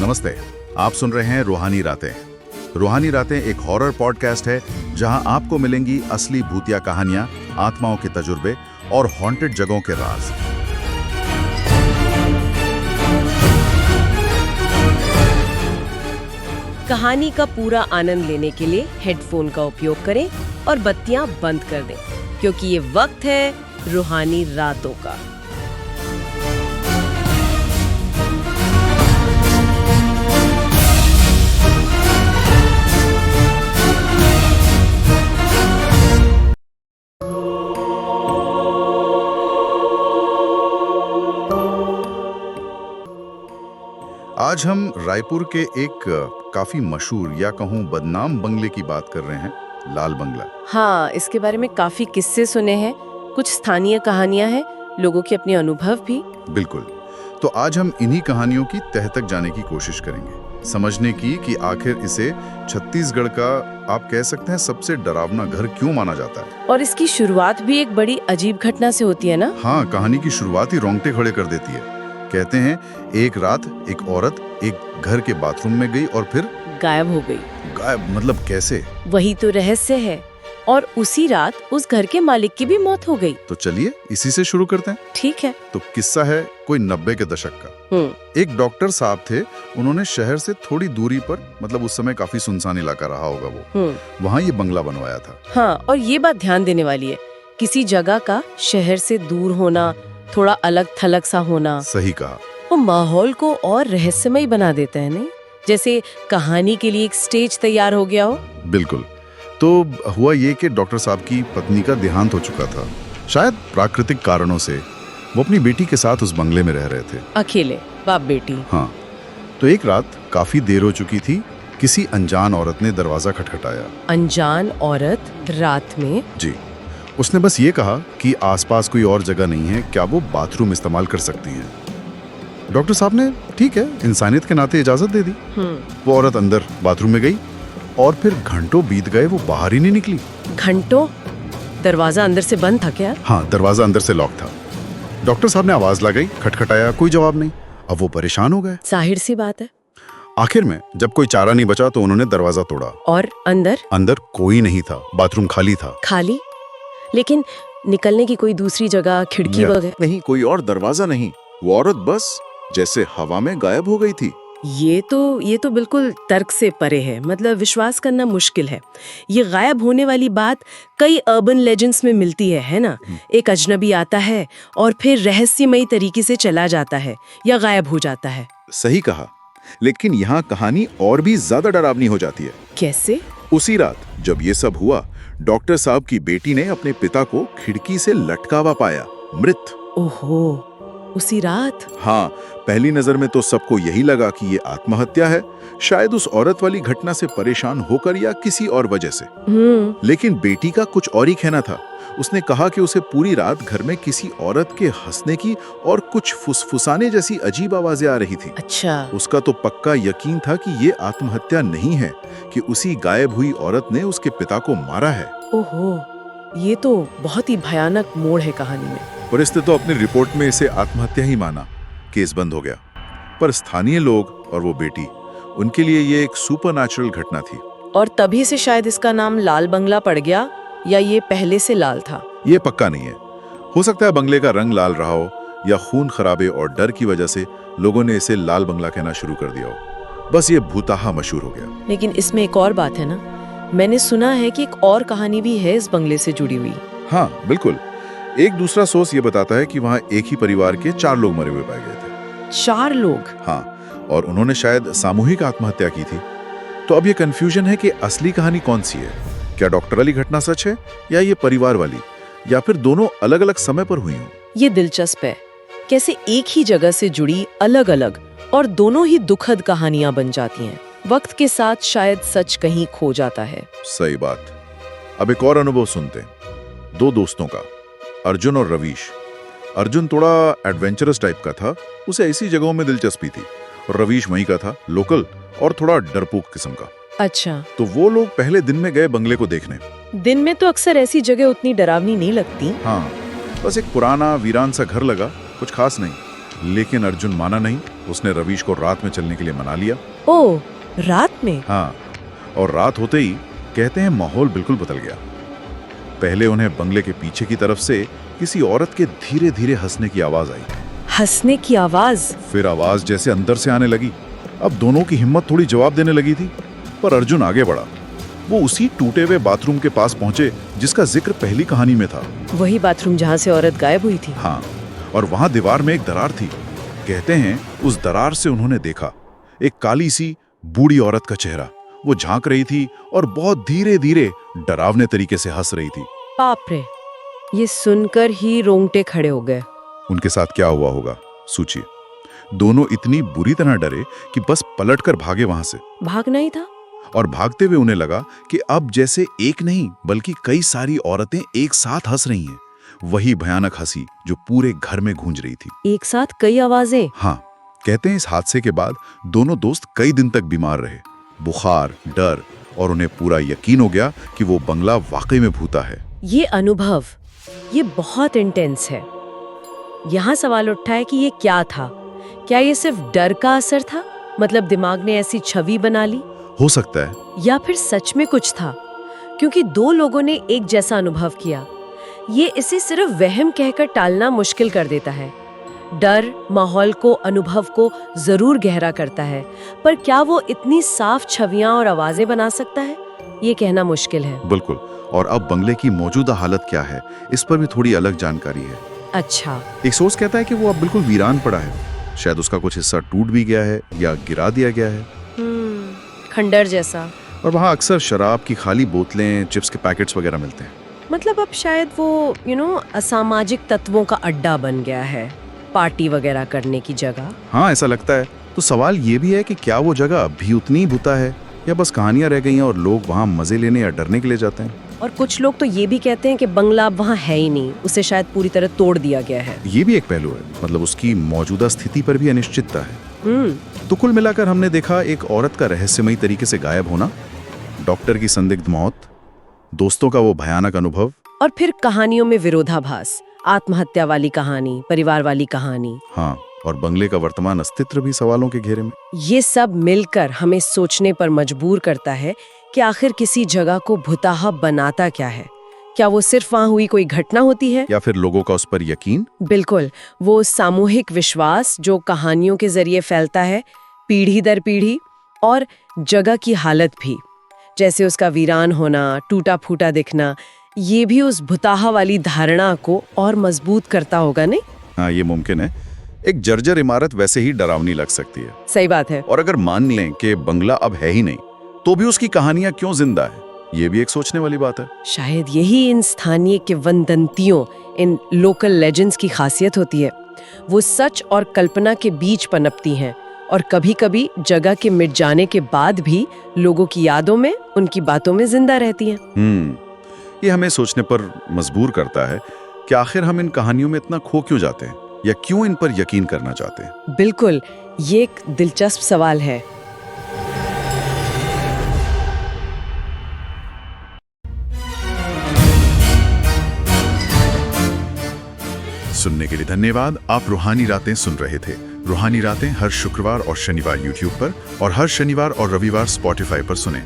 नमस्ते। आप सुन रहे हैं रूहानी रातें। रूहानी रातें एक हॉरर पॉडकास्ट है जहां आपको मिलेंगी असली भूतिया कहानियां, आत्माओं के तजुर्बे और हॉन्टेड जगहों के राज। कहानी का पूरा आनंद लेने के लिए हेडफोन का उपयोग करें और बत्तियां बंद कर दें, क्योंकि ये वक्त है रूहानी रातों का। आज हम रायपुर के एक काफी मशहूर या कहूँ बदनाम बंगले की बात कर रहे हैं, लाल बंगला। हाँ, इसके बारे में काफी किस्से सुने हैं, कुछ स्थानीय कहानियां हैं, लोगों के अपने अनुभव भी। बिल्कुल। तो आज हम इन्हीं कहानियों की तह तक जाने की कोशिश करेंगे, समझने की कि आखिर इसे छत्तीसगढ़ का आप कह सकते हैं सबसे डरावना घर क्यों माना जाता है। और इसकी शुरुआत भी एक बड़ी अजीब घटना से होती है ना। हाँ, कहानी की शुरुआत ही रोंगटे खड़े कर देती है। कहते हैं एक रात एक औरत एक घर के बाथरूम में गई और फिर गायब हो गई। गायब मतलब कैसे? वही तो रहस्य है। और उसी रात उस घर के मालिक की भी मौत हो गई। तो चलिए इसी से शुरू करते हैं। ठीक है। तो किस्सा है कोई 90 के दशक का। एक डॉक्टर साहब थे, उन्होंने शहर से थोड़ी दूरी पर, मतलब उस समय काफी सुनसान इलाका रहा होगा वो, वहाँ ये बंगला बनवाया था। हाँ, और ये बात ध्यान देने वाली है, किसी जगह का शहर से दूर होना, थोड़ा अलग थलग सा होना, सही कहा, वो माहौल को और रहस्यमय बना देता है, नहीं? जैसे कहानी के लिए एक स्टेज तैयार हो गया हो। बिल्कुल। तो हुआ ये कि डॉक्टर साहब की पत्नी का देहांत हो चुका था, शायद प्राकृतिक कारणों से। वो अपनी बेटी के साथ उस बंगले में रह रहे थे, अकेले, बाप बेटी। हाँ। तो एक रात काफी देर हो चुकी थी, किसी अनजान औरत ने दरवाजा खटखटाया। अनजान औरत रात में? जी। उसने बस ये कहा कि आसपास कोई और जगह नहीं है, क्या वो बाथरूम इस्तेमाल कर सकती हैं। डॉक्टर साहब ने ठीक है, इंसानियत के नाते इजाजत दे दी। वो औरत अंदर बाथरूम में गई और फिर घंटों बीत गए, वो बाहर ही नहीं निकली। घंटों? दरवाजा अंदर से बंद था क्या? हाँ, दरवाजा अंदर से लॉक था। डॉक्टर साहब ने आवाज लगाई, खटखटाया, कोई जवाब नहीं। अब वो परेशान हो गए। जाहिर सी बात है। आखिर में जब कोई चारा नहीं बचा तो उन्होंने दरवाजा तोड़ा। और अंदर कोई नहीं था, बाथरूम खाली था। खाली? लेकिन निकलने की कोई दूसरी जगह, खिड़की वगैरह नहीं, कोई और दरवाजा नहीं। वो औरत बस जैसे हवा में गायब हो गई थी। ये तो बिल्कुल तर्क से परे है, मतलब विश्वास करना मुश्किल है। ये गायब होने वाली बात कई अर्बन लेजेंड्स में मिलती है ना? एक अजनबी आता है और फिर रहस्यमयी तरीके से चला जाता है या गायब हो जाता है। सही कहा, लेकिन यहाँ कहानी और भी ज्यादा डरावनी हो जाती है। कैसे? उसी रात जब ये सब हुआ, डॉक्टर साहब की बेटी ने अपने पिता को खिड़की से लटका हुआ पाया, मृत। ओहो, उसी रात? हाँ, पहली नजर में तो सबको यही लगा कि ये आत्महत्या है, शायद उस औरत वाली घटना से परेशान होकर या किसी और वजह से। लेकिन बेटी का कुछ और ही कहना था। उसने कहा कि उसे पूरी रात घर में किसी औरत के हंसने की और कुछ फुसफुसाने जैसी अजीब आवाजें आ रही थी। अच्छा। उसका तो पक्का यकीन था कि ये आत्महत्या नहीं है, कि उसी गायब हुई औरत ने उसके पिता को मारा है। ओहो, ये तो बहुत ही भयानक मोड़ है कहानी में। पर इसने तो अपनी रिपोर्ट में इसे आत्महत्या ही माना। केस बंद हो गया। पर स्थानीय लोग और वो बेटी, उनके लिए ये एक सुपरनैचुरल घटना थी। और तभी से शायद इसका नाम लाल बंगला पड़ गया, या ये पहले से लाल था? ये पक्का नहीं है। हो सकता है बंगले का रंग लाल रहा हो, या खून खराबे और डर की वजह से लोगों ने इसे लाल बंगला कहना शुरू कर दिया हो। बस ये भूताहा मशहूर हो गया। लेकिन इसमें एक और बात है ना, मैंने सुना है कि एक और कहानी भी है इस बंगले से जुड़ी हुई। हाँ बिल्कुल। एक दूसरा सोर्स ये बताता है कि वहाँ एक ही परिवार के 4 लोग मरे हुए पाए गए थे। 4 लोग? हाँ, और उन्होंने शायद सामूहिक आत्महत्या की थी। तो अब ये कंफ्यूजन है कि असली कहानी कौन सी है। क्या डॉक्टर वाली घटना सच है, या ये परिवार वाली, या फिर दोनों अलग अलग समय पर हुई हों। ये दिलचस्प है, कैसे एक ही जगह से जुड़ी अलग अलग और दोनों ही दुखद कहानियां बन जाती हैं। वक्त के साथ शायद सच कहीं खो जाता है। सही बात। अब एक और अनुभव सुनते हैं। 2 दोस्तों का, अर्जुन और रवीश। अर्जुन थोड़ा एडवेंचरस टाइप का था, उसे ऐसी जगहों में दिलचस्पी थी। और रवीश वहीं का था, लोकल और थोड़ा डरपोक किस्म का। अच्छा। तो वो लोग पहले दिन में गए बंगले को देखने। दिन में तो अक्सर ऐसी जगह उतनी डरावनी नहीं लगती। हाँ, बस एक पुराना वीरान सा घर लगा, कुछ खास नहीं। लेकिन अर्जुन माना नहीं, उसने रवीश को रात में चलने के लिए मना लिया। ओ, रात में? हाँ, और रात होते ही कहते हैं माहौल बिल्कुल बदल गया। पहले उन्हें बंगले के पीछे की तरफ से किसी औरत के धीरे धीरे हंसने की आवाज आई। हंसने की आवाज? फिर आवाज जैसे अंदर से आने लगी। अब दोनों की हिम्मत थोड़ी जवाब देने लगी थी, पर अर्जुन आगे बढ़ा। वो उसी टूटे हुए बाथरूम के पास पहुंचे जिसका जिक्र पहली कहानी में था। वही बाथरूम जहाँ से औरत गायब हुई थी? हाँ, और वहां दीवार में एक दरार थी। कहते हैं उस दरार से उन्होंने देखा एक काली सी बूढ़ी औरत का चेहरा। वो झांक रही थी और बहुत धीरे धीरे डरावने तरीके से हंस रही थी। बाप रे, ये सुनकर ही रोंगटे खड़े हो गए। उनके साथ क्या हुआ होगा सोचिए। दोनों इतनी बुरी तरह डरे कि बस पलटकर भागे वहां से। भागना ही था। और भागते हुए उन्हें लगा कि अब जैसे एक नहीं बल्कि कई सारी औरतें एक साथ हंस रही हैं। वही भयानक हंसी जो पूरे घर में गूंज रही थी। एक साथ कई आवाजें? हाँ, कहते हैं इस हादसे के बाद दोनों दोस्त कई दिन तक बीमार रहे। बुखार, डर, और उन्हें पूरा यकीन हो गया कि वो बंगला वाकई में भूता है। ये अनुभव, ये बहुत इंटेंस है। यहाँ सवाल उठता है कि ये क्या था? क्या ये सिर्फ डर का असर था? मतलब दिमाग ने ऐसी छवि बना ली? हो सकता है। या फिर सच में कुछ था? क्योंकि दो लोगों ने एक जैसा अनुभव किया। ये इसे सिर्फ वहम कहकर टालना मुश्किल कर देता है। डर माहौल को, अनुभव को जरूर गहरा करता है, पर क्या वो इतनी साफ छवियां और आवाजें बना सकता है? ये कहना मुश्किल है। बिल्कुल। और अब बंगले की मौजूदा हालत क्या है, इस पर भी थोड़ी अलग जानकारी है। अच्छा। एक सोर्स कहता है कि वो अब बिल्कुल वीरान पड़ा है। शायद उसका कुछ हिस्सा टूट भी गया है या गिरा दिया गया है। खंडर जैसा। और वहाँ अक्सर शराब की खाली बोतलें, चिप्स के पैकेट्स वगैरह मिलते हैं। मतलब अब शायद वो असामाजिक तत्वों का अड्डा बन गया है, पार्टी वगैरह करने की जगह। हाँ, ऐसा लगता है। तो सवाल ये भी है कि क्या वो जगह अब भी उतनी ही भूता है या बस कहानियां रह गई हैं और लोग वहाँ मजे लेने या डरने के लिए जाते हैं। और कुछ लोग तो ये भी कहते हैं कि बंगला अब वहाँ है ही नहीं, उसे शायद पूरी तरह तोड़ दिया गया है। ये भी एक पहलू है। मतलब उसकी मौजूदा स्थिति पर भी अनिश्चितता है। तो कुल मिलाकर हमने देखा एक औरत का रहस्यमयी तरीके से गायब होना, डॉक्टर की संदिग्ध मौत, दोस्तों का वो भयानक अनुभव, और फिर कहानियों में विरोधाभास, आत्महत्या वाली कहानी, परिवार वाली कहानी। हाँ, और बंगले का वर्तमान अस्तित्व भी सवालों के घेरे में। ये सब मिलकर हमें सोचने पर मजबूर करता है कि आखिर किसी जगह को भुताहा बनाता क्या है? क्या वो सिर्फ वहाँ हुई कोई घटना होती है, या फिर लोगों का उस पर यकीन? बिल्कुल, वो सामूहिक विश्वास जो कहानियों के जरिए फैलता है पीढ़ी दर पीढ़ी। और जगह की हालत भी, जैसे उसका वीरान होना, टूटा फूटा दिखना, ये भी उस भुताहा वाली धारणा को और मजबूत करता होगा, नहीं? हाँ, ये मुमकिन है। एक जर्जर इमारत वैसे ही डरावनी लग सकती है। सही बात है। और अगर मान लें कि बंगला अब है ही नहीं, तो भी उसकी कहानियां क्यों जिंदा है, ये भी एक सोचने वाली बात है। शायद यही इन स्थानीय किंवदंतियों, इन लोकल लेजेंड्स की खासियत होती है। वो सच और कल्पना के बीच पनपती हैं और कभी-कभी जगह के मिट जाने के बाद भी लोगों की यादों में, उनकी बातों में जिंदा रहती हैं। ये हमें सोचने पर मजबूर करता है कि आखिर हम इन कहानियों में इतना खो क्यों जाते हैं, या क्यों इन पर यकीन करना चाहते हैं। बिल्कुल, ये एक दिलचस्प सवाल है। सुनने के लिए धन्यवाद। आप रूहानी रातें सुन रहे थे। रूहानी रातें हर शुक्रवार और शनिवार YouTube पर और हर शनिवार और रविवार Spotify पर सुनें।